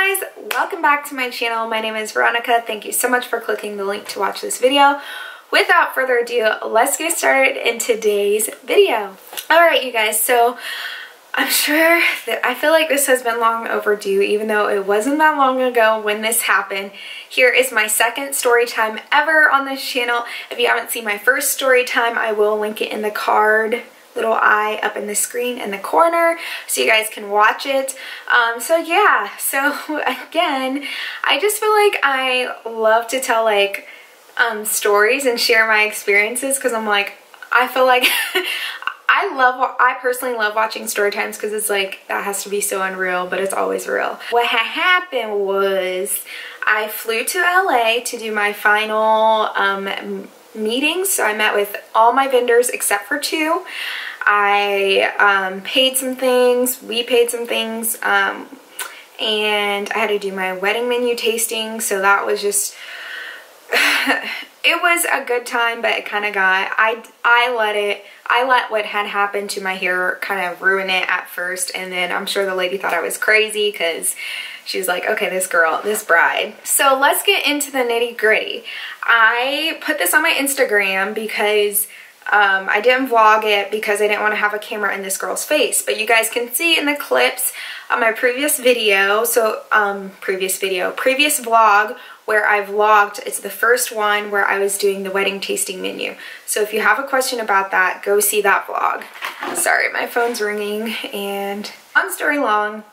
guys, welcome back to my channel. My name is Veronica. Thank you so much for clicking the link to watch this video. Without further ado, let's get started in today's video. Alright you guys, so I'm sure that I feel like this has been long overdue, even though it wasn't that long ago when this happened. Here is my second story time ever on this channel. If you haven't seen my first story time, I will link it in the card. Little eye up in the screen in the corner so you guys can watch it. So yeah, so again, I just feel like I love to tell like stories and share my experiences because I'm like, I feel like I personally love watching story times because it's like, that has to be so unreal, but it's always real. What happened was I flew to LA to do my final meetings. So I met with all my vendors except for two. I paid some things, we paid some things, and I had to do my wedding menu tasting, so that was just it was a good time, but it kind of got, I let what had happened to my hair kind of ruin it at first, and then I'm sure the lady thought I was crazy because she was like, okay, this girl, this bride. So let's get into the nitty gritty. I put this on my Instagram because I didn't vlog it because I didn't want to have a camera in this girl's face, but you guys can see in the clips on my previous video, so previous vlog where I vlogged. It's the first one where I was doing the wedding tasting menu. So if you have a question about that, go see that vlog. Sorry, my phone's ringing. And long story long,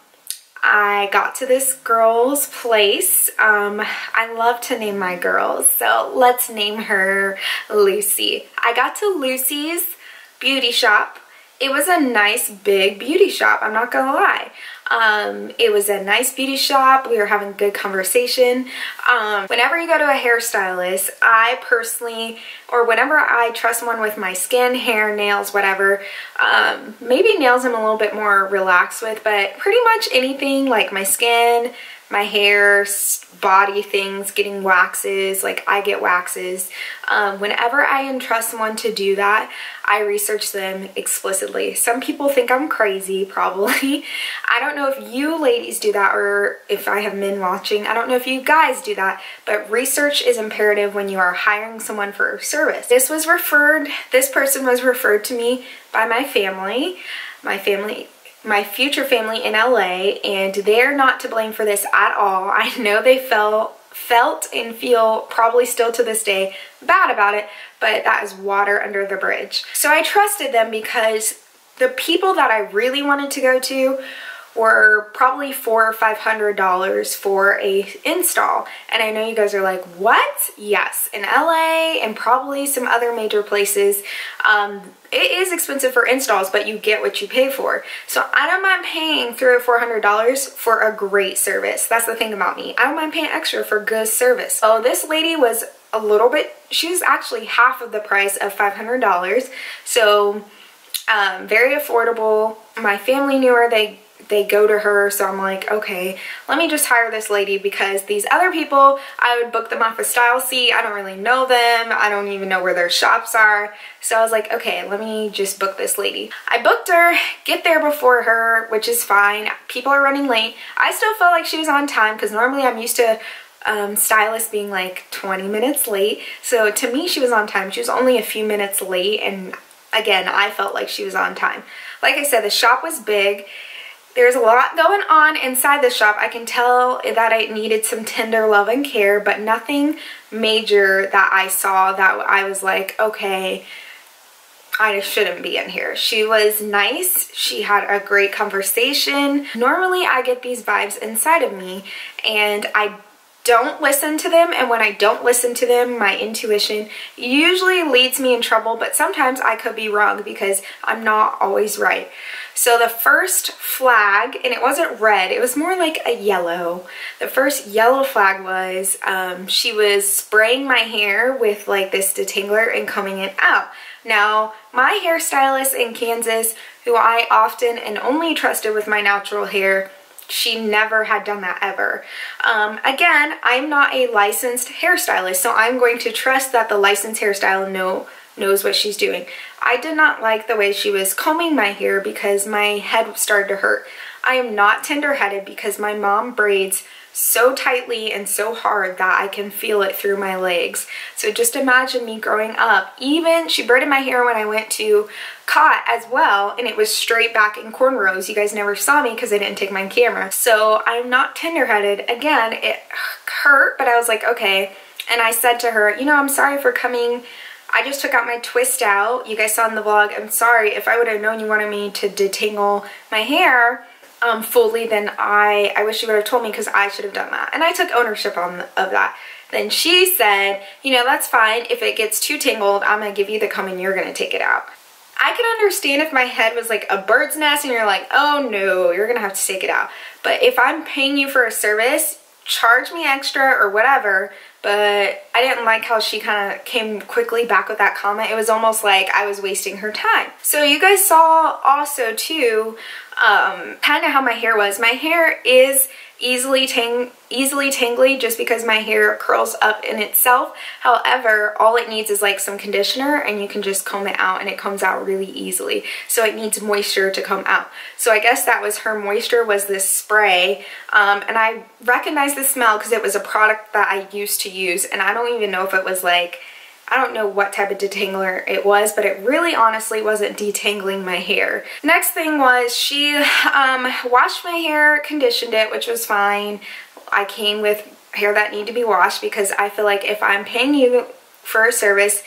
I got to this girl's place. I love to name my girls, so let's name her Lucy. I got to Lucy's beauty shop. It was a nice big beauty shop, I'm not gonna lie. It was a nice beauty shop. We were having good conversation. Whenever you go to a hairstylist, I personally, or whenever I trust someone with my skin, hair, nails, whatever, maybe nails I'm a little bit more relaxed with, but pretty much anything like my skin, my hair, body things, getting waxes, like I get waxes. Whenever I entrust someone to do that, I research them explicitly. Some people think I'm crazy, probably. I don't know if you ladies do that or if I have men watching. I don't know if you guys do that, but research is imperative when you are hiring someone for a service. This person was referred to me by my family, my future family in LA, and they're not to blame for this at all. I know they felt and feel probably still to this day bad about it, but that is water under the bridge. So I trusted them because the people that I really wanted to go to were probably $400 or $500 for a install. And I know you guys are like, what? Yes, in LA and probably some other major places, it is expensive for installs, but you get what you pay for. So I don't mind paying $300 or $400 for a great service. That's the thing about me. I don't mind paying extra for good service. So this lady was a little bit, she was actually half of the price of $500. So very affordable. My family knew her. They go to her, so I'm like, okay, let me just hire this lady because these other people, I would book them off a style seat. I don't really know them. I don't even know where their shops are. So I was like, okay, let me just book this lady. I booked her, get there before her, which is fine. People are running late. I still felt like she was on time because normally I'm used to stylists being like 20 minutes late. So to me, she was on time. She was only a few minutes late, and again, I felt like she was on time. Like I said, the shop was big. There's a lot going on inside the shop. I can tell that it needed some tender love and care, but nothing major that I saw that I was like, okay, I shouldn't be in here. She was nice. She had a great conversation. Normally I get these vibes inside of me and I don't listen to them, and when I don't listen to them, my intuition usually leads me in trouble, but sometimes I could be wrong because I'm not always right. So the first flag, and it wasn't red, it was more like a yellow. The first yellow flag was she was spraying my hair with like this detangler and combing it out. Now, my hairstylist in Kansas, who I often and only trusted with my natural hair, she never had done that ever. Again, I'm not a licensed hairstylist, so I'm going to trust that the licensed hairstylist knows what she's doing. I did not like the way she was combing my hair because my head started to hurt. I am not tender-headed because my mom braids so tightly and so hard that I can feel it through my legs. So just imagine me growing up. Even she braided my hair when I went to COT as well, and it was straight back in cornrows. You guys never saw me because I didn't take my camera. So I'm not tender-headed. Again, it hurt, but I was like, okay. And I said to her, you know, I'm sorry for coming. I just took out my twist out. You guys saw in the vlog. I'm sorry. If I would have known you wanted me to detangle my hair fully, then I wish you would have told me, because I should have done that. And I took ownership of that. Then she said, you know, that's fine. If it gets too tangled, I'm going to give you the comb and you're going to take it out. I can understand if my head was like a bird's nest and you're like, oh no, you're going to have to take it out. But if I'm paying you for a service, charge me extra or whatever. But I didn't like how she kind of came quickly back with that comment. It was almost like I was wasting her time. So you guys saw also too, kind of how my hair was. My hair is easily tangly just because my hair curls up in itself. However, all it needs is like some conditioner and you can just comb it out and it comes out really easily. So it needs moisture to come out. So I guess that was her moisture, was this spray. And I recognized the smell because it was a product that I used to use, and I don't even know if it was like, I don't know what type of detangler it was, but it really honestly wasn't detangling my hair. Next thing was she washed my hair, conditioned it, which was fine. I came with hair that need to be washed because I feel like if I'm paying you for a service,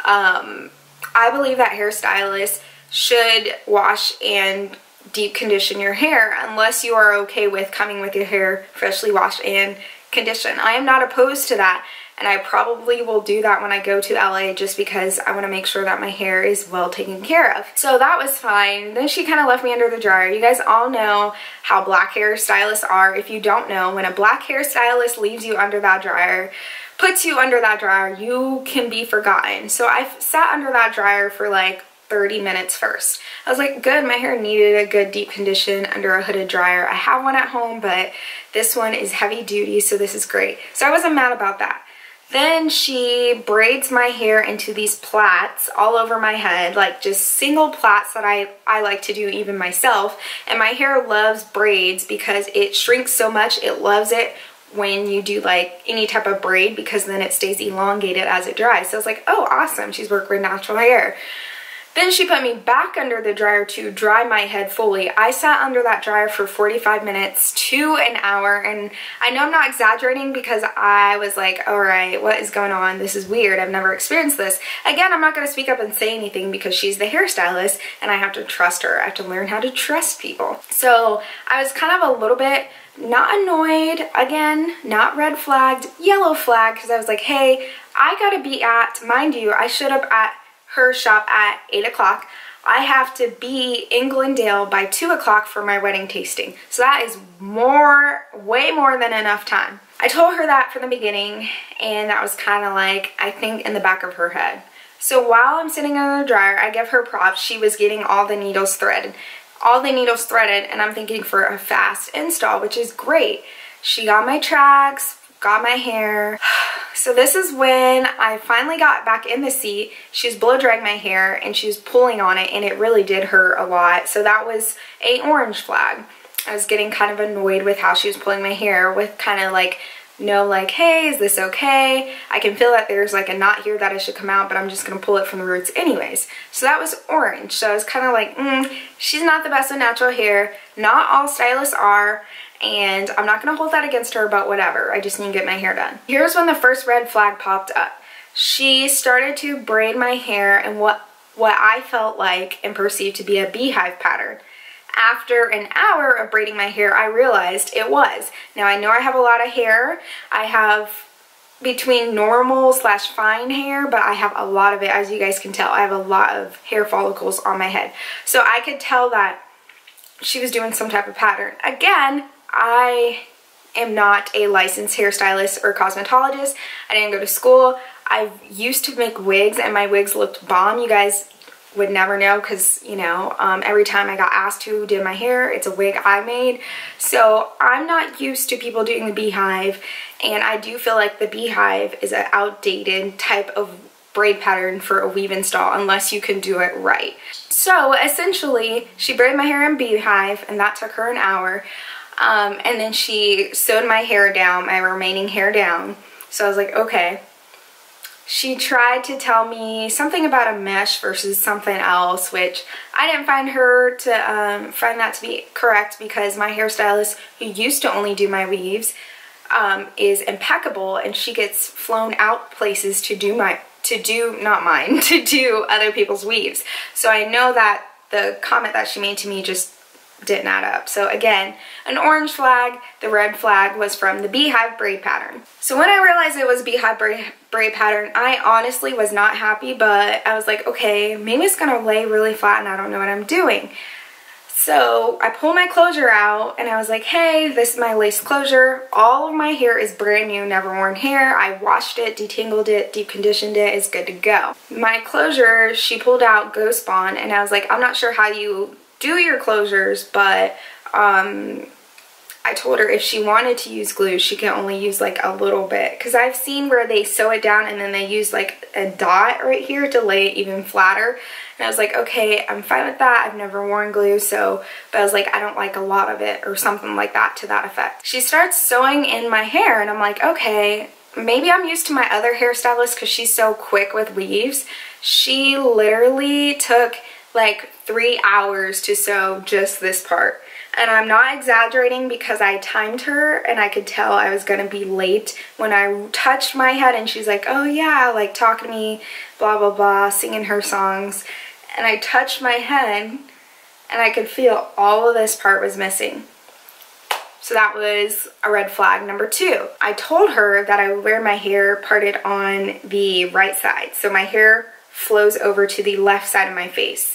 I believe that hairstylists should wash and deep condition your hair unless you are okay with coming with your hair freshly washed and conditioned. I am not opposed to that. And I probably will do that when I go to LA just because I want to make sure that my hair is well taken care of. So that was fine. Then she kind of left me under the dryer. You guys all know how black hairstylists are. If you don't know, when a black hairstylist leaves you under that dryer, puts you under that dryer, you can be forgotten. So I sat under that dryer for like 30 minutes first. I was like, good, my hair needed a good deep condition under a hooded dryer. I have one at home, but this one is heavy duty, so this is great. So I wasn't mad about that. Then she braids my hair into these plaits all over my head, like just single plaits that I like to do even myself. And my hair loves braids because it shrinks so much. It loves it when you do like any type of braid because then it stays elongated as it dries. So I was like, oh, awesome. She's worked with natural hair. Then she put me back under the dryer to dry my head fully. I sat under that dryer for 45 minutes to an hour, and I know I'm not exaggerating because I was like, all right, what is going on? This is weird. I've never experienced this. Again, I'm not going to speak up and say anything because she's the hairstylist and I have to trust her. I have to learn how to trust people. So I was kind of a little bit not annoyed, again, not red flagged, yellow flag, because I was like, hey, I gotta be at, mind you, I showed up at her shop at 8 o'clock. I have to be in Glendale by 2 o'clock for my wedding tasting. So that is way more than enough time. I told her that from the beginning, and that was kind of like, I think, in the back of her head. So while I'm sitting under the dryer, I give her props. She was getting all the needles threaded. And I'm thinking for a fast install, which is great. She got my tracks, got my hair. So this is when I finally got back in the seat. She was blow drying my hair and she was pulling on it, and it really did hurt a lot. So that was an orange flag. I was getting kind of annoyed with how she was pulling my hair, with kind of like, no, like, hey, is this okay? I can feel that there's like a knot here that I should come out, but I'm just gonna pull it from the roots anyways. So that was orange. So I was kind of like, she's not the best with natural hair. Not all stylists are. And I'm not going to hold that against her, but whatever. I just need to get my hair done. Here's when the first red flag popped up. She started to braid my hair in what I felt like and perceived to be a beehive pattern. After an hour of braiding my hair, I realized it was. Now, I know I have a lot of hair. I have between normal / fine hair, but I have a lot of it. As you guys can tell, I have a lot of hair follicles on my head. So I could tell that she was doing some type of pattern. Again, I am not a licensed hairstylist or cosmetologist. I didn't go to school. I used to make wigs and my wigs looked bomb. You guys would never know because, you know, every time I got asked who did my hair, it's a wig I made. So I'm not used to people doing the beehive, and I do feel like the beehive is an outdated type of braid pattern for a weave install unless you can do it right. So essentially, she braided my hair in Beehive, and that took her an hour. And then she sewed my hair down, my remaining hair down. So I was like, okay. She tried to tell me something about a mesh versus something else, which I didn't find her to find that to be correct, because my hairstylist, who used to only do my weaves, is impeccable, and she gets flown out places to do other people's weaves. So I know that the comment that she made to me just didn't add up. So again, an orange flag, the red flag was from the Beehive braid pattern. So when I realized it was Beehive braid pattern, I honestly was not happy, but I was like, okay, maybe it's gonna lay really flat and I don't know what I'm doing. So I pulled my closure out and I was like, hey, this is my lace closure. All of my hair is brand new, never worn hair. I washed it, detangled it, deep conditioned it, it's good to go. My closure, she pulled out Ghost Bond, and I was like, I'm not sure how you do your closures, but I told her if she wanted to use glue, she can only use like a little bit, because I've seen where they sew it down and then they use like a dot right here to lay it even flatter. And I was like, okay, I'm fine with that. I've never worn glue, so, but I was like, I don't like a lot of it, or something like that to that effect. She starts sewing in my hair and I'm like, okay, maybe I'm used to my other hairstylist because she's so quick with weaves. She literally took like 3 hours to sew just this part. And I'm not exaggerating, because I timed her and I could tell I was gonna be late when I touched my head, and she's like, oh yeah, like talking to me, blah blah blah, singing her songs. And I touched my head and I could feel all of this part was missing. So that was a red flag number 2. I told her that I would wear my hair parted on the right side, so my hair flows over to the left side of my face.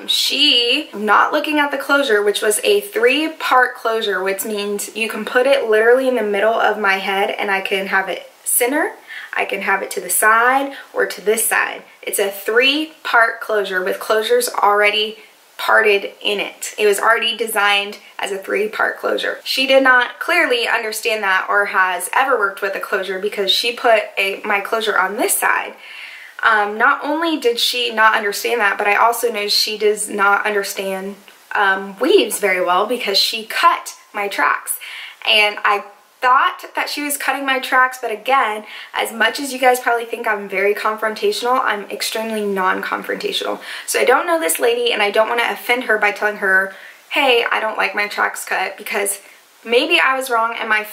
She, not looking at the closure, which was a 3-part closure, which means you can put it literally in the middle of my head and I can have it center, I can have it to the side, or to this side. It's a 3-part closure with closures already parted in it. It was already designed as a 3-part closure. She did not clearly understand that or has ever worked with a closure, because she put my closure on this side. Not only did she not understand that, but I also know she does not understand weaves very well, because she cut my tracks. And I thought that she was cutting my tracks, but again, as much as you guys probably think I'm very confrontational, I'm extremely non-confrontational. So I don't know this lady, and I don't want to offend her by telling her, hey, I don't like my tracks cut, because maybe I was wrong and my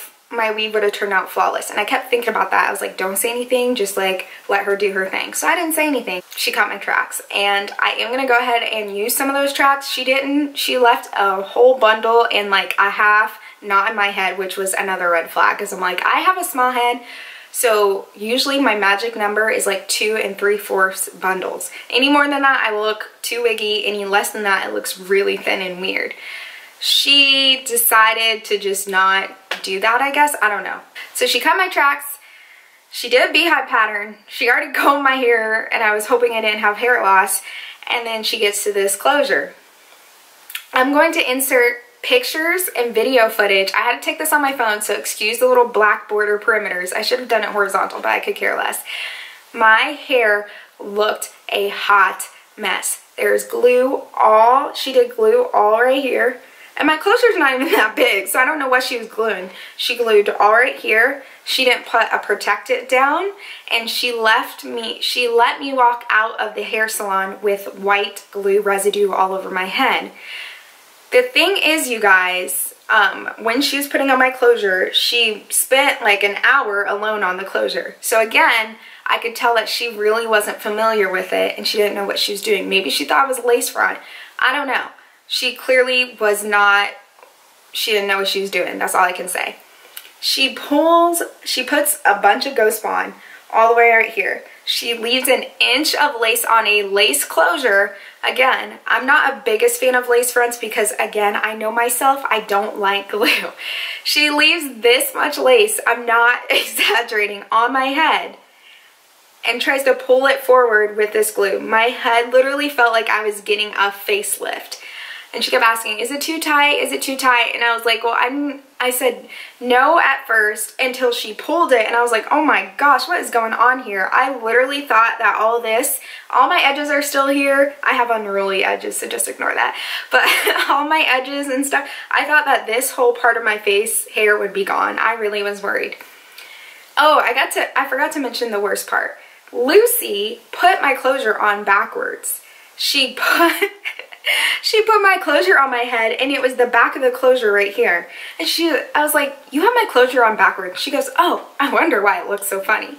weave would have turned out flawless. And I kept thinking about that. I was like, don't say anything, just like let her do her thing. So I didn't say anything. She cut my tracks, and I am gonna go ahead and use some of those tracks. She didn't. She left a whole bundle and like a half not in my head, which was another red flag, because I'm like, I have a small head, so usually my magic number is like 2 3/4 bundles. Any more than that, I look too wiggy. Any less than that, it looks really thin and weird. She decided to just not do that, I guess. I don't know. So she cut my tracks. She did a Beehive pattern. She already combed my hair, and I was hoping I didn't have hair loss. And then she gets to this closure. I'm going to insert pictures and video footage. I had to take this on my phone, so excuse the little black border perimeters. I should have done it horizontal, but I could care less. My hair looked a hot mess. There's glue all, she did glue all right here. And my closure's not even that big, so I don't know what she was gluing. She glued all right here. She didn't put a protect-it down, and she let me walk out of the hair salon with white glue residue all over my head. The thing is, you guys, when she was putting on my closure, she spent like an hour alone on the closure. So again, I could tell that she really wasn't familiar with it, and she didn't know what she was doing. Maybe she thought it was a lace front. I don't know. She clearly was not, she didn't know what she was doing. That's all I can say. She puts a bunch of Ghost Bond all the way right here. She leaves an inch of lace on a lace closure. Again, I'm not a biggest fan of lace fronts because, again, I know myself, I don't like glue. She leaves this much lace, I'm not exaggerating, on my head and tries to pull it forward with this glue. My head literally felt like I was getting a facelift. And she kept asking, is it too tight? Is it too tight? And I was like, well, I said no at first until she pulled it. And I was like, oh my gosh, what is going on here? I literally thought that all my edges are still here. I have unruly edges, so just ignore that. But all my edges and stuff, I thought that this whole part of my face hair would be gone. I really was worried. Oh, I forgot to mention the worst part. Lucy put my closure on backwards. She put my closure on my head, and it was the back of the closure right here. And I was like, you have my closure on backwards. She goes, oh, I wonder why it looks so funny.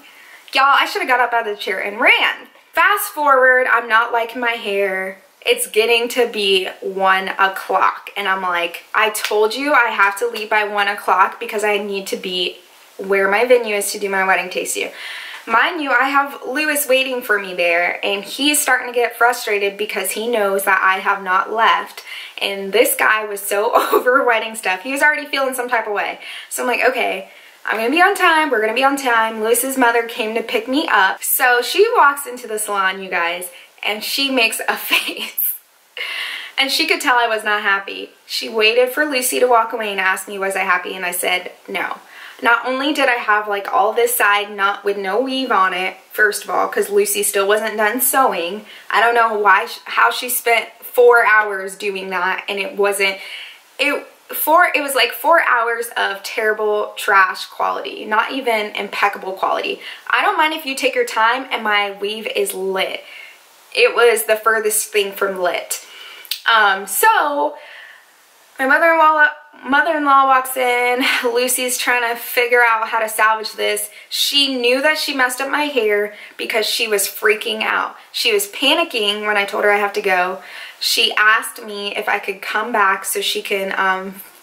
Y'all, I should have got up out of the chair and ran. Fast forward, I'm not liking my hair. It's getting to be 1 o'clock. And I'm like, I told you I have to leave by 1 o'clock because I need to be where my venue is to do my wedding taste-you. Mind you, I have Lewis waiting for me there, and he's starting to get frustrated because he knows that I have not left. And this guy was so over wedding stuff. He was already feeling some type of way. So I'm like, okay, I'm gonna be on time. We're gonna be on time. Lewis's mother came to pick me up. So she walks into the salon, you guys, and she makes a face. And she could tell I was not happy. She waited for Lucy to walk away and asked me, was I happy? And I said, no. Not only did I have like all this side with no weave on it, first of all, because Lucy still wasn't done sewing. I don't know how she spent 4 hours doing that, and it was like 4 hours of terrible trash quality, not even impeccable quality. I don't mind if you take your time and my weave is lit. It was the furthest thing from lit. So my mother-in-law walks in. Lucy's trying to figure out how to salvage this. She knew that she messed up my hair because she was freaking out. She was panicking when I told her I have to go. She asked me if I could come back so she can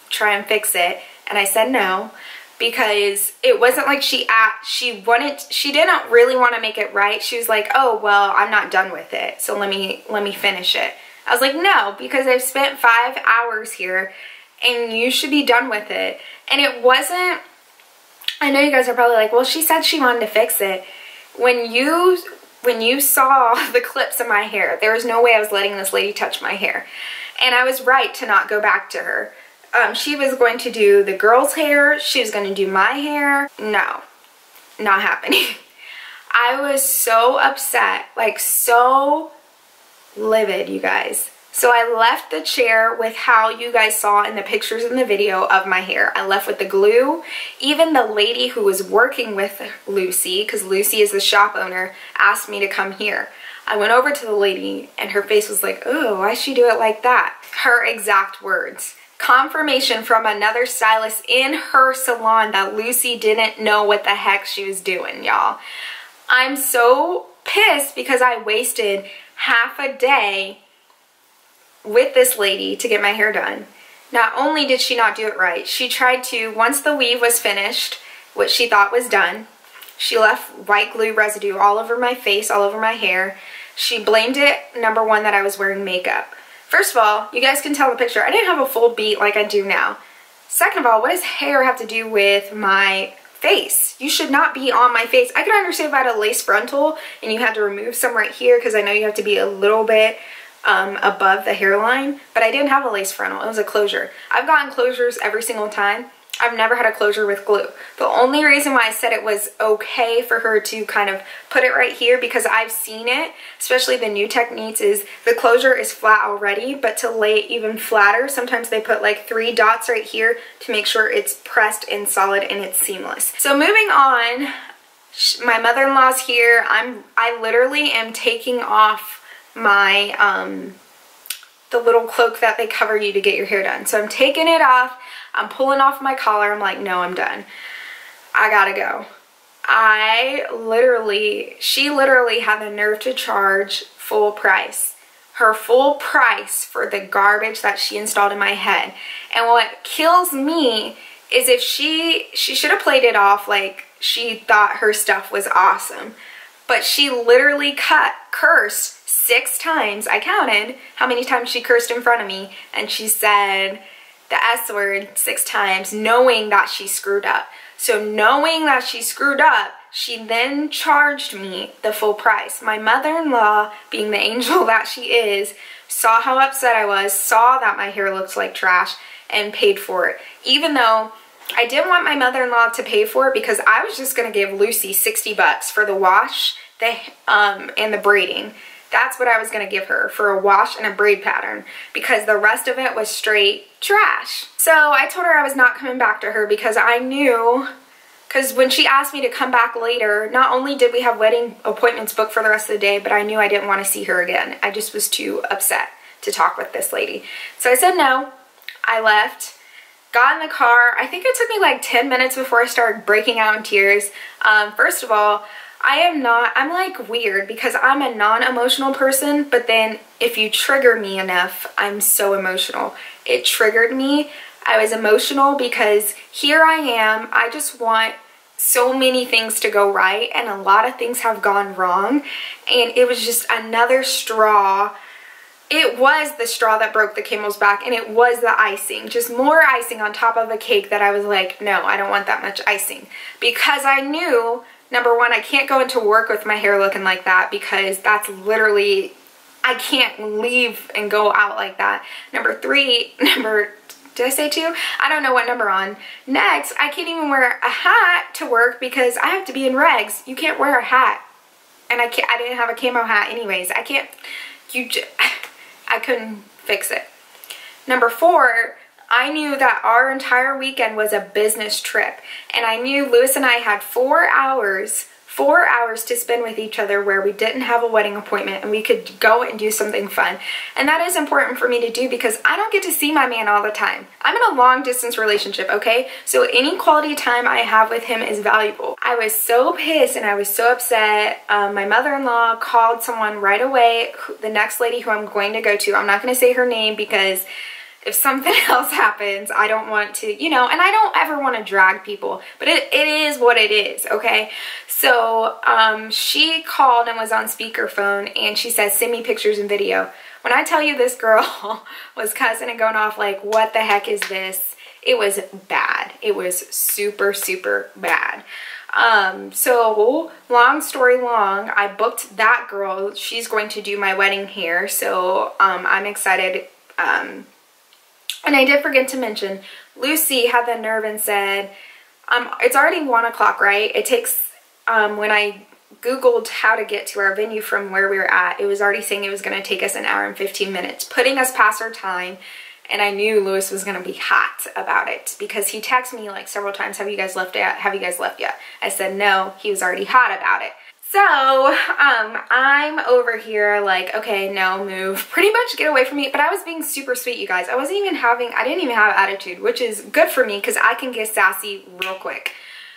try and fix it, and I said no, because it wasn't like she didn't really want to make it right. She was like, oh, well, I'm not done with it, so let me finish it. I was like, no, because I've spent 5 hours here and you should be done with it. And it wasn't, I know you guys are probably like, well, she said she wanted to fix it. When you saw the clips of my hair, there was no way I was letting this lady touch my hair. And I was right to not go back to her. She was going to do the girl's hair. She was going to do my hair. No, not happening. I was so upset, like so livid, you guys. So I left the chair with how you guys saw in the pictures in the video of my hair. I left with the glue. Even the lady who was working with Lucy, because Lucy is the shop owner, asked me to come here. I went over to the lady and her face was like, oh, why'd she do it like that? Her exact words. Confirmation from another stylist in her salon that Lucy didn't know what the heck she was doing, y'all. I'm so pissed because I wasted half a day with this lady to get my hair done. Not only did she not do it right, she tried to, once the weave was finished, what she thought was done, she left white glue residue all over my face, all over my hair. She blamed it, number one, that I was wearing makeup. First of all, you guys can tell in the picture, I didn't have a full beat like I do now. Second of all, what does hair have to do with my face? You should not be on my face. I could understand if I had a lace frontal and you had to remove some right here, because I know you have to be a little bit above the hairline, but I didn't have a lace frontal. It was a closure. I've gotten closures every single time. I've never had a closure with glue. The only reason why I said it was okay for her to kind of put it right here, because I've seen it, especially the new techniques, is the closure is flat already, but to lay it even flatter, sometimes they put like 3 dots right here to make sure it's pressed and solid and it's seamless. So moving on, my mother-in-law's here. I literally am taking off my the little cloak that they cover you to get your hair done. So I'm taking it off. I'm pulling off my collar. I'm like, no, I'm done. I gotta go. She literally had the nerve to charge full price. Her full price for the garbage that she installed in my head. And what kills me is if she should have played it off like she thought her stuff was awesome. But she literally cursed 6 times. I counted how many times she cursed in front of me, and she said the S word 6 times, knowing that she screwed up. So knowing that she screwed up, she then charged me the full price. My mother-in-law, being the angel that she is, saw how upset I was, saw that my hair looked like trash, and paid for it. Even though I didn't want my mother-in-law to pay for it, because I was just going to give Lucy 60 bucks for the wash and the braiding. That's what I was going to give her for a wash and a braid pattern, because the rest of it was straight trash. So I told her I was not coming back to her, because I knew, because when she asked me to come back later, not only did we have wedding appointments booked for the rest of the day, but I knew I didn't want to see her again. I just was too upset to talk with this lady. So I said no. I left, got in the car. I think it took me like 10 minutes before I started breaking out in tears. First of all, I'm like weird, because I'm a non-emotional person, but then if you trigger me enough, I'm so emotional. It triggered me. I was emotional because here I am. I just want so many things to go right, and a lot of things have gone wrong, and it was just another straw. It was the straw that broke the camel's back, and it was the icing. Just more icing on top of a cake that I was like, no, I don't want that much icing. Because I knew, number one, I can't go into work with my hair looking like that, because that's literally, I can't leave and go out like that. Number three, did I say 2? I don't know what number on. Next, I can't even wear a hat to work because I have to be in regs. You can't wear a hat. And I didn't have a camo hat anyways. I couldn't fix it. Number 4, I knew that our entire weekend was a business trip, and I knew Lewis and I had 4 hours to spend with each other where we didn't have a wedding appointment, and we could go and do something fun. And that is important for me to do, because I don't get to see my man all the time. I'm in a long distance relationship, okay? So any quality time I have with him is valuable. I was so pissed and I was so upset. My mother-in-law called someone right away, the next lady who I'm going to go to. I'm not going to say her name, because if something else happens, I don't want to, and I don't ever want to drag people, but it is what it is, okay? So she called and was on speakerphone, and she said, send me pictures and video. When I tell you this girl was cussing and going off like, what the heck is this? It was bad. It was super, super bad. So long story long, I booked that girl. She's going to do my wedding hair, so I'm excited. And I did forget to mention, Lucy had the nerve and said, it's already 1 o'clock, right? It takes, when I Googled how to get to our venue from where we were at, it was already saying it was going to take us 1 hour and 15 minutes, putting us past our time. And I knew Lewis was going to be hot about it, because he texted me like several times, have you guys left yet? Have you guys left yet? I said no. He was already hot about it. So, I'm over here like, okay, no, move. Pretty much get away from me. But I was being super sweet, you guys. I didn't even have attitude, which is good for me, because I can get sassy real quick.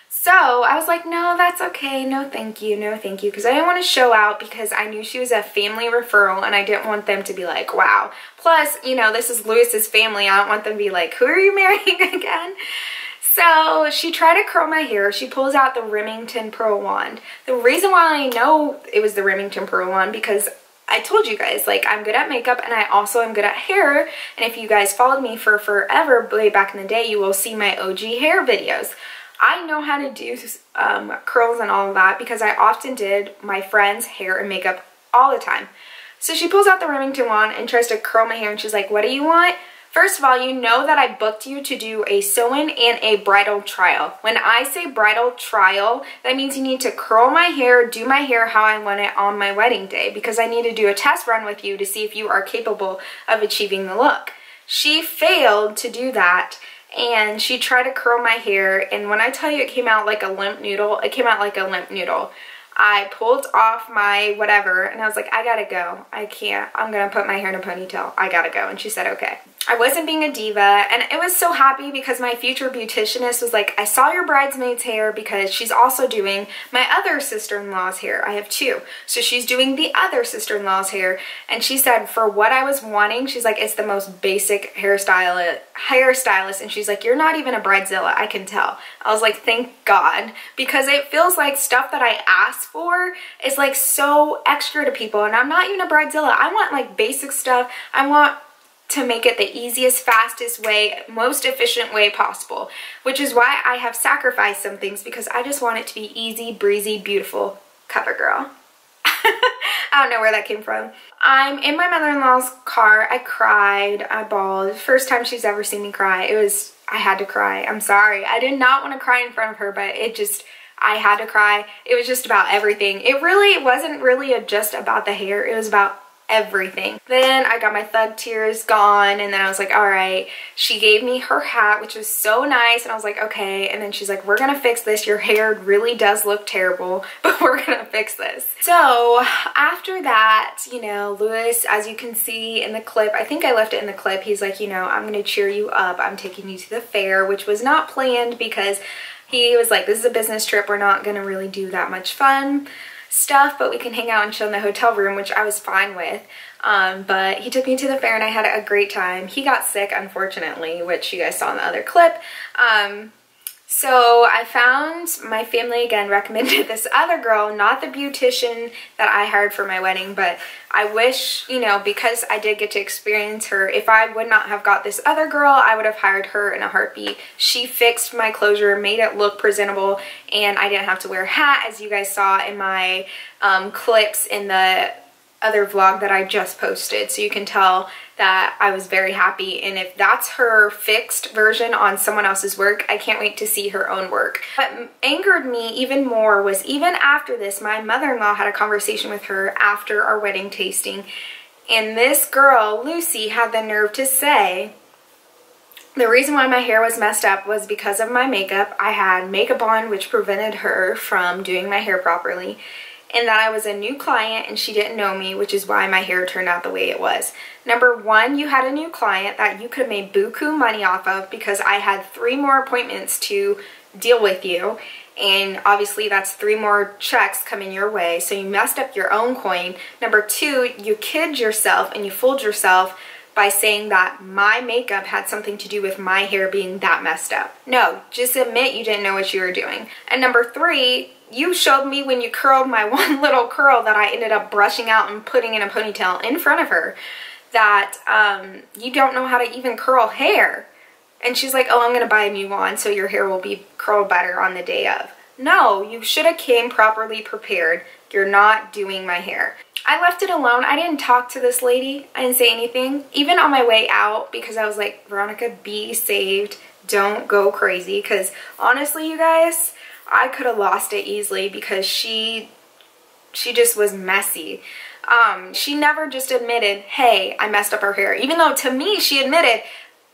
So, I was like, no, that's okay. No, thank you. No, thank you. Because I didn't want to show out, because I knew she was a family referral, and I didn't want them to be like, wow. Plus, this is Lewis's family. I don't want them to be like, who are you marrying again? So she tried to curl my hair. She pulls out the Remington Pearl Wand. The reason why I know it was the Remington Pearl Wand, because I told you guys, like, I'm good at makeup, and I also am good at hair. And if you guys followed me for forever, way back in the day, you will see my OG hair videos. I know how to do curls and all of that, because I often did my friends' hair and makeup all the time. So she pulls out the Remington wand and tries to curl my hair, and she's like, what do you want? First of all, you know that I booked you to do a sew-in and a bridal trial. When I say bridal trial, that means you need to curl my hair, do my hair how I want it on my wedding day, because I need to do a test run with you to see if you are capable of achieving the look. She failed to do that, and she tried to curl my hair, and when I tell you it came out like a limp noodle, it came out like a limp noodle. I pulled off my whatever, and I was like, I gotta go. I can't. I'm gonna put my hair in a ponytail. I gotta go. And she said, okay. I wasn't being a diva, and I was so happy, because my future beauticianist was like, I saw your bridesmaid's hair, because she's also doing my other sister-in-law's hair. I have 2. So she's doing the other sister-in-law's hair, and she said for what I was wanting, she's like, it's the most basic hairstylist, and she's like, you're not even a bridezilla, I can tell. I was like, thank God, because it feels like stuff that I asked for is like so extra to people, and I'm not even a bridezilla. I want like basic stuff. I want to make it the easiest, fastest way, most efficient way possible, which is why I have sacrificed some things, because I just want it to be easy, breezy, beautiful CoverGirl. I don't know where that came from. I'm in my mother-in-law's car. I cried. I bawled. First time she's ever seen me cry. I had to cry. I'm sorry. I did not want to cry in front of her, but I had to cry. It was just about everything. It wasn't really just about the hair. It was about everything. Then I got my thug tears gone, and then I was like, all right. She gave me her hat, which was so nice, and I was like, okay. And then she's like, we're gonna fix this. Your hair really does look terrible, but we're gonna fix this. So after that, you know, Lewis, as you can see in the clip, I think I left it in the clip, he's like, you know, I'm gonna cheer you up. I'm taking you to the fair, which was not planned because he was like, this is a business trip. We're not gonna really do that much fun stuff, but we can hang out and chill in the hotel room, which I was fine with. But he took me to the fair and I had a great time. He got sick, unfortunately, which you guys saw in the other clip. So I found my family, again, recommended this other girl, not the beautician that I hired for my wedding, but I wish, you know, because I did get to experience her, if I would not have got this other girl, I would have hired her in a heartbeat. She fixed my closure, made it look presentable, and I didn't have to wear a hat, as you guys saw in my clips in the other vlog that I just posted. So you can tell that I was very happy, and if that's her fixed version on someone else's work, I can't wait to see her own work. What angered me even more was, even after this, my mother-in-law had a conversation with her after our wedding tasting, and this girl, Lucy, had the nerve to say the reason why my hair was messed up was because of my makeup. I had makeup on, which prevented her from doing my hair properly, and that I was a new client and she didn't know me, which is why my hair turned out the way it was. Number one, you had a new client that you could have made buku money off of, because I had 3 more appointments to deal with you, and obviously that's 3 more checks coming your way, so you messed up your own coin. Number two, you kid yourself and you fooled yourself by saying that my makeup had something to do with my hair being that messed up. No, just admit you didn't know what you were doing. And number three, you showed me when you curled my one little curl that I ended up brushing out and putting in a ponytail in front of her, that you don't know how to even curl hair. And she's like, oh, I'm gonna buy a new wand so your hair will be curled better on the day of. No, you should have came properly prepared. You're not doing my hair. I left it alone. I didn't talk to this lady. I didn't say anything, even on my way out, because I was like, Veronica, be saved. Don't go crazy, because honestly, you guys, I could have lost it easily, because she just was messy. She never just admitted, hey, I messed up her hair. Even though to me, she admitted,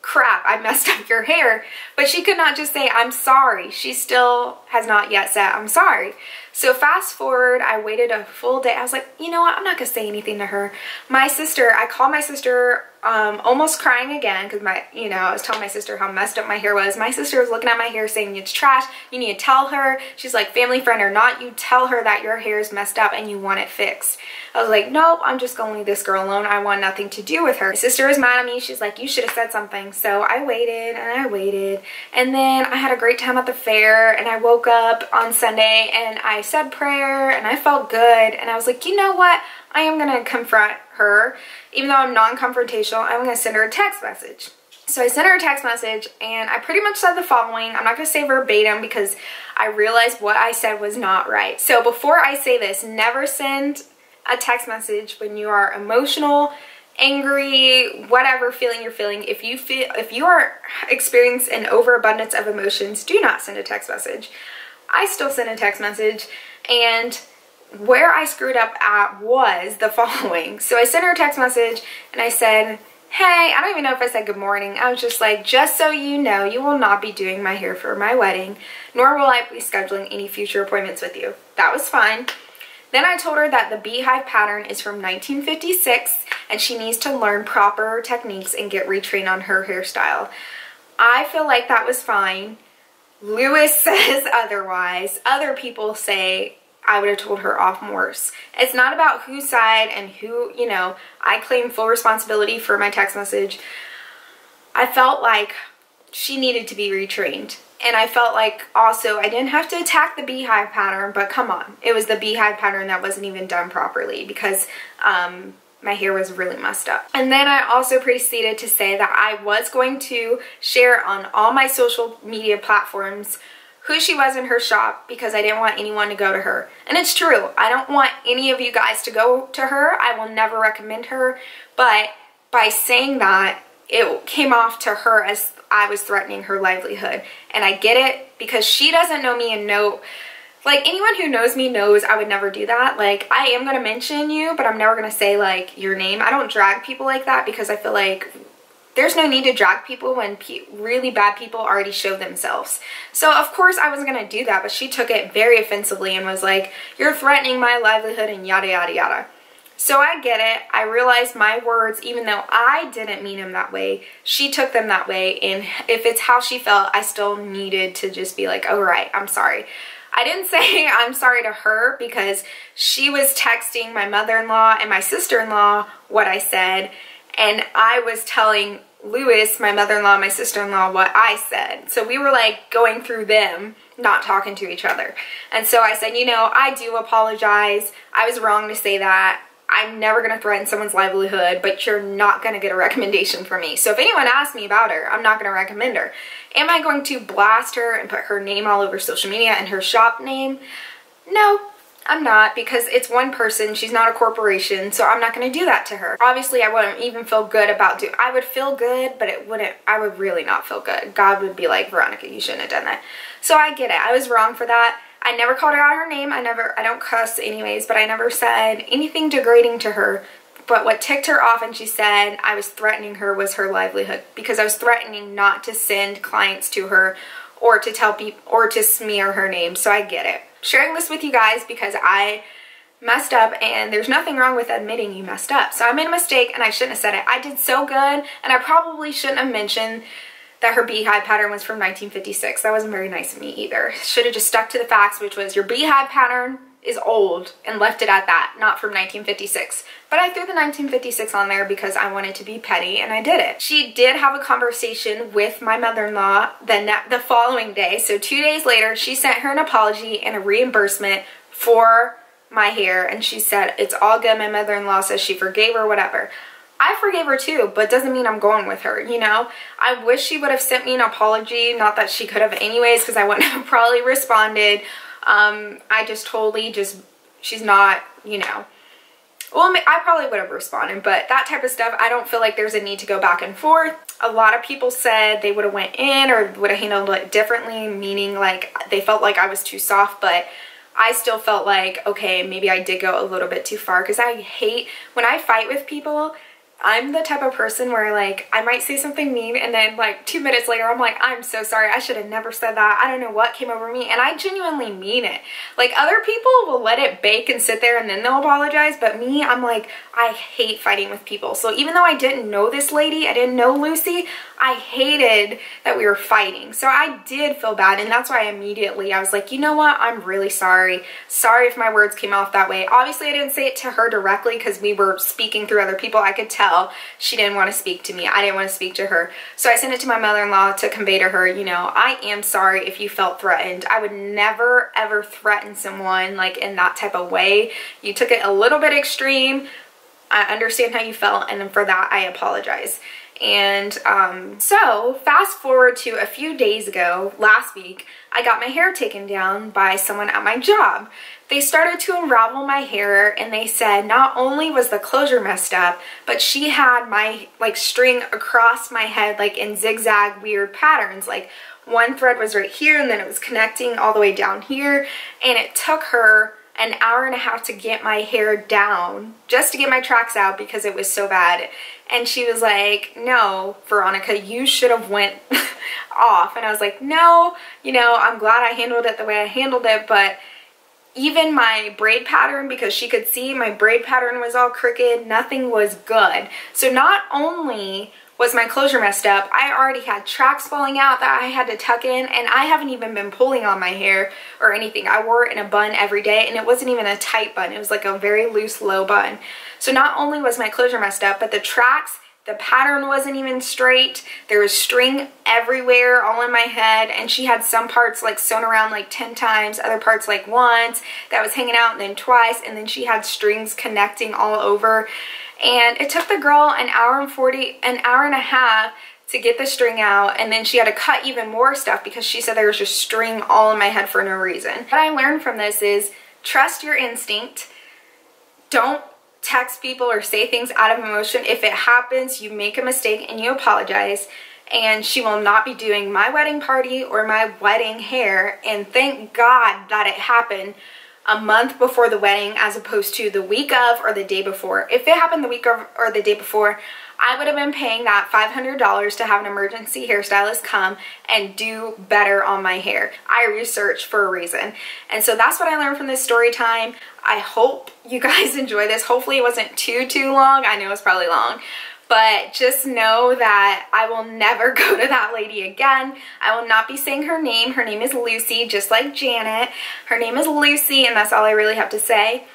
crap, I messed up your hair. But she could not just say, I'm sorry. She still has not yet said, I'm sorry. So fast forward, I waited a full day. I was like, you know what? I'm not going to say anything to her. My sister, I called my sister almost crying again, because I was telling my sister how messed up my hair was. My sister was looking at my hair saying, it's trash. You need to tell her. She's like, family friend or not, you tell her that your hair is messed up and you want it fixed. I was like, nope, I'm just going to leave this girl alone. I want nothing to do with her. My sister was mad at me. She's like, you should have said something. So I waited and I waited. And then I had a great time at the fair, and I woke up on Sunday and I said prayer and I felt good. And I was like, you know what? I am going to confront her. Even though I'm non-confrontational, I'm going to send her a text message. So I sent her a text message, and I pretty much said the following. I'm not going to say verbatim because I realized what I said was not right. So before I say this, never send a text message when you are emotional, angry, whatever feeling you're feeling. If you are experiencing an overabundance of emotions, do not send a text message. I still sent a text message, and where I screwed up at was the following. So I sent her a text message and I said, hey, I don't even know if I said good morning. I was just like, just so you know, you will not be doing my hair for my wedding, nor will I be scheduling any future appointments with you. That was fine. Then I told her that the beehive pattern is from 1956 and she needs to learn proper techniques and get retrained on her hairstyle. I feel like that was fine. Lewis says otherwise. Other people say I would have told her off worse. It's not about whose side and who, I claim full responsibility for my text message. I felt like she needed to be retrained. And I felt like also I didn't have to attack the beehive pattern, but come on. It was the beehive pattern that wasn't even done properly, because my hair was really messed up. And then I also proceeded to say that I was going to share on all my social media platforms who she was in her shop because I didn't want anyone to go to her. And it's true. I don't want any of you guys to go to her. I will never recommend her. But by saying that, it came off to her as I was threatening her livelihood. And I get it because she doesn't know me and know, like, anyone who knows me knows I would never do that. Like, I am going to mention you, but I'm never going to say, like, your name. I don't drag people like that because I feel like there's no need to drag people when really bad people already show themselves. So, of course, I wasn't going to do that, but she took it very offensively and was like, you're threatening my livelihood and yada, yada, yada. So I get it. I realized my words, even though I didn't mean them that way, she took them that way. And if it's how she felt, I still needed to just be like, all right, I'm sorry. I didn't say I'm sorry to her because she was texting my mother-in-law and my sister-in-law what I said. And I was telling Lewis, my mother-in-law, and my sister-in-law what I said. So we were like going through them, not talking to each other. And so I said, you know, I do apologize. I was wrong to say that. I'm never going to threaten someone's livelihood, but you're not going to get a recommendation from me. So if anyone asks me about her, I'm not going to recommend her. Am I going to blast her and put her name all over social media and her shop name? No, I'm not, because it's one person. She's not a corporation, so I'm not going to do that to her. Obviously, I wouldn't even feel good about doing. I would feel good, but it wouldn't. I would really not feel good. God would be like, Veronica, you shouldn't have done that. So I get it. I was wrong for that. I never called her out her name. I don't cuss anyways, but I never said anything degrading to her. But what ticked her off and she said I was threatening her was her livelihood, because I was threatening not to send clients to her or to tell people or to smear her name. So I get it. Sharing this with you guys because I messed up, and there's nothing wrong with admitting you messed up. So I made a mistake and I shouldn't have said it. I did so good, and I probably shouldn't have mentioned that her beehive pattern was from 1956. That wasn't very nice of me either. Should have just stuck to the facts, which was your beehive pattern is old, and left it at that, not from 1956. But I threw the 1956 on there because I wanted to be petty, and I did it. She did have a conversation with my mother-in-law the following day. So 2 days later, she sent her an apology and a reimbursement for my hair, and she said, it's all good. My mother-in-law says she forgave her, whatever. I forgave her too, but doesn't mean I'm going with her, you know? I wish she would have sent me an apology, not that she could have anyways, because I wouldn't have probably responded. I just totally she's not, you know. Well, I probably would have responded, but that type of stuff, I don't feel like there's a need to go back and forth. A lot of people said they would have went in or would have handled it differently, meaning like they felt like I was too soft, but I still felt like, okay, maybe I did go a little bit too far, because I hate when I fight with people. I'm the type of person where, like, I might say something mean and then, like, 2 minutes later, I'm like, I'm so sorry. I should have never said that. I don't know what came over me. And I genuinely mean it. Like, other people will let it bake and sit there and then they'll apologize. But me, I'm like, I hate fighting with people. So even though I didn't know this lady, I didn't know Lucy, I hated that we were fighting. So I did feel bad. And that's why I was like, you know what? I'm really sorry. Sorry if my words came off that way. Obviously, I didn't say it to her directly because we were speaking through other people. I could tell she didn't want to speak to me. I didn't want to speak to her. So I sent it to my mother-in-law to convey to her, you know, I am sorry if you felt threatened. I would never ever threaten someone like in that type of way. You took it a little bit extreme. I understand how you felt, and for that I apologize. And so fast forward to a few days ago, last week, I got my hair taken down by someone at my job. They started to unravel my hair, and they said not only was the closure messed up, but she had my like string across my head like in zigzag weird patterns. Like one thread was right here and then it was connecting all the way down here, and it took her an hour and a half to get my hair down, just to get my tracks out because it was so bad. And she was like, no, Veronica, you should have went off. And I was like, no, you know, I'm glad I handled it the way I handled it, but even my braid pattern, because she could see my braid pattern was all crooked, nothing was good. So not only was my closure messed up, I already had tracks falling out that I had to tuck in, and I haven't even been pulling on my hair or anything. I wore it in a bun every day, and it wasn't even a tight bun. It was like a very loose, low bun. So not only was my closure messed up, but the tracks, The pattern wasn't even straight. There was string everywhere, all in my head, and she had some parts like sewn around like 10 times, other parts like once, that was hanging out, and then twice, and then she had strings connecting all over. And it took the girl an hour and a half to get the string out, and then she had to cut even more stuff because she said there was just string all in my head for no reason. What I learned from this is trust your instinct. Don't text people or say things out of emotion. If it happens, you make a mistake and you apologize. And she will not be doing my wedding party or my wedding hair. And thank God that it happened a month before the wedding as opposed to the week of or the day before. If it happened the week of or the day before, I would have been paying that $500 to have an emergency hairstylist come and do better on my hair. I researched for a reason. And so that's what I learned from this story time. I hope you guys enjoy this. Hopefully it wasn't too long. I know it's probably long. But just know that I will never go to that lady again. I will not be saying her name. Her name is Lucy, just like Janet. Her name is Lucy, and that's all I really have to say.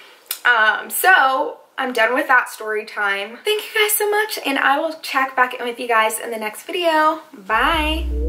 So I'm done with that story time. Thank you guys so much, and I will check back in with you guys in the next video. Bye.